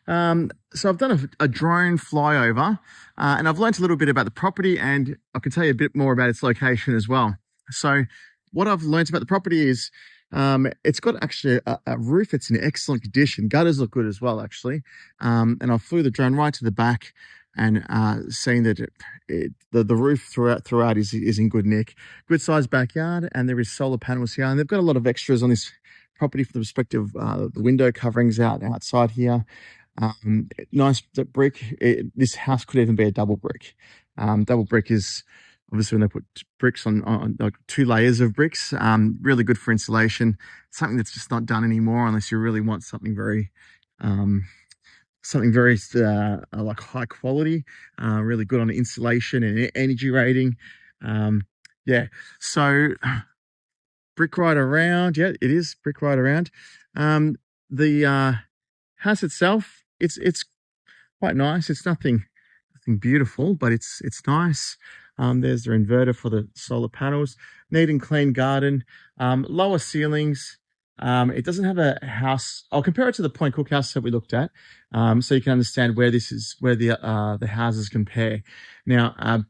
So I've done a drone flyover, and I've learnt a little bit about the property, and I can tell you a bit more about its location as well. So what I've learnt about the property is it's got actually a roof. It's in excellent condition. Gutters look good as well, actually. And I flew the drone right to the back and seeing that the roof throughout is in good nick. Good sized backyard, and there is solar panels here, and they've got a lot of extras on this property from the perspective the window coverings outside here. Nice brick. This house could even be a double brick. Double brick is obviously when they put bricks on like 2 layers of bricks. Really good for insulation. Something that's just not done anymore unless you really want something very like high quality. Really good on insulation and energy rating. Yeah. So brick right around. Yeah, it is brick right around. The house itself, it's quite nice. It's nothing beautiful, but it's nice. There's the inverter for the solar panels. Neat and clean garden. Lower ceilings. It doesn't have a house. I'll compare it to the Point Cook house that we looked at, so you can understand where the houses compare. Now,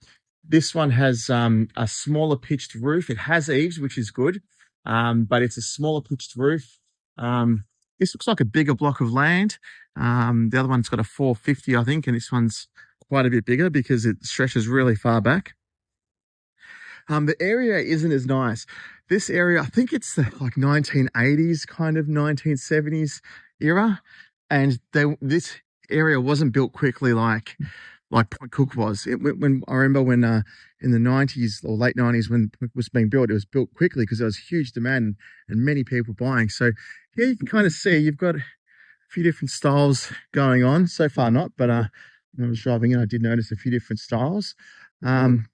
this one has a smaller pitched roof. It has eaves, which is good, but it's a smaller pitched roof. This looks like a bigger block of land. The other one's got a 450, I think, and this one's quite a bit bigger because it stretches really far back. The area isn't as nice. This area, I think it's the like 1980s, kind of 1970s era, and this area wasn't built quickly like Point Cook was. When I remember when in the 90s or late 90s when it was being built, it was built quickly because there was huge demand and many people buying. So here you can kind of see you've got a few different styles going on. So far not, but when I was driving in, I did notice a few different styles.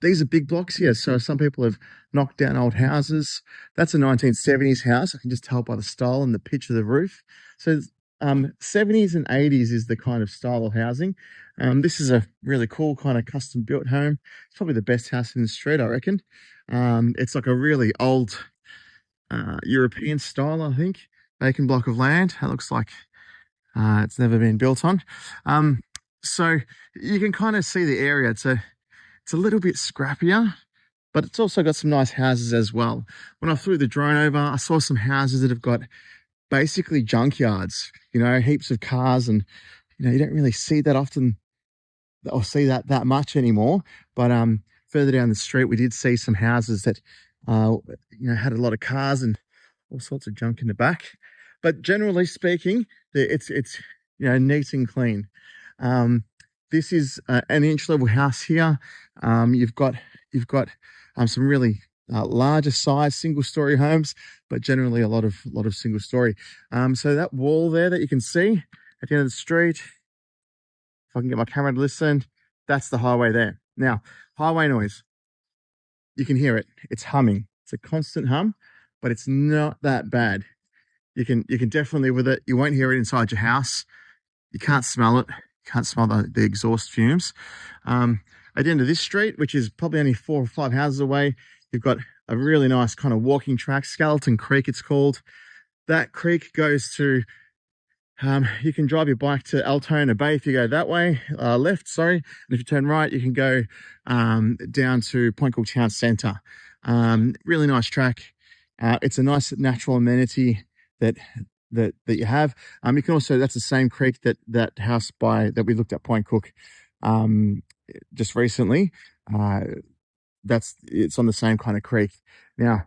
These are big blocks here. So some people have knocked down old houses. That's a 1970s house. I can just tell by the style and the pitch of the roof. So 70s and 80s is the kind of style of housing. This is a really cool kind of custom built home. It's probably the best house in the street, I reckon. It's like a really old European style, I think. Vacant block of land. It looks like it's never been built on. So you can kind of see the area. It's a little bit scrappier, but it's also got some nice houses as well. When I flew the drone over, I saw some houses that have got basically junkyards, heaps of cars, and you don't really see that often or see that much anymore. But further down the street, we did see some houses that had a lot of cars and all sorts of junk in the back. But generally speaking, it's neat and clean. This is an inch-level house here. You've got some really larger size single-story homes, but generally a lot of single-story. So that wall there that you can see at the end of the street, if I can get my camera to listen, that's the highway there. Now, highway noise, you can hear it. It's humming. It's a constant hum, but it's not that bad. You can definitely live with it. You won't hear it inside your house. You can't smell it. You can't smell the exhaust fumes. At the end of this street, which is probably only 4 or 5 houses away, you've got a really nice kind of walking track, Skeleton Creek it's called. That creek goes to, you can drive your bike to Altona Bay if you go that way, left, sorry. And if you turn right, you can go down to Point Cook Town Centre. Really nice track. It's a nice natural amenity that you have. You can also, that's the same creek that house that we looked at Point Cook just recently. It's on the same kind of creek. Now,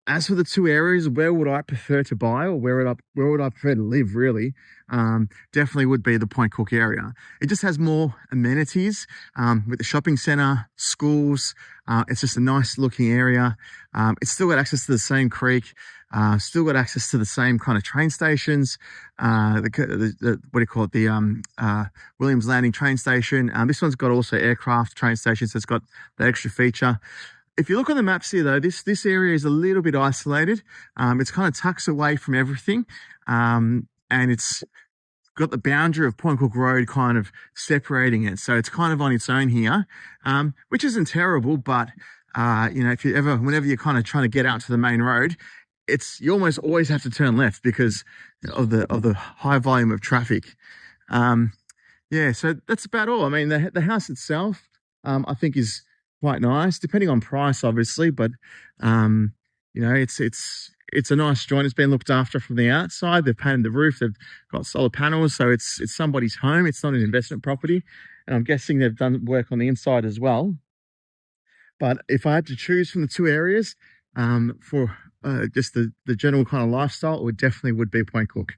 as for the two areas, where would I prefer to buy, or where would I prefer to live, really? Definitely would be the Point Cook area. It just has more amenities with the shopping centre, schools. It's just a nice looking area. It's still got access to the same creek. Still got access to the same kind of train stations. What do you call it? The Williams Landing train station. This one's got also aircraft train stations. So it's got that extra feature. If you look on the maps here, though, this area is a little bit isolated. It's kind of tucks away from everything, and it's got the boundary of Point Cook Road kind of separating it. So it's kind of on its own here, which isn't terrible. But whenever you're kind of trying to get out to the main road, you almost always have to turn left because of the high volume of traffic. Yeah, so that's about all. I mean, the house itself, I think is quite nice, depending on price, obviously. But um, it's a nice joint. It's been looked after from the outside. They've painted the roof. They've got solar panels, so it's somebody's home. It's not an investment property, and I'm guessing they've done work on the inside as well. But if I had to choose from the two areas, for just the general kind of lifestyle, it would definitely be Point Cook.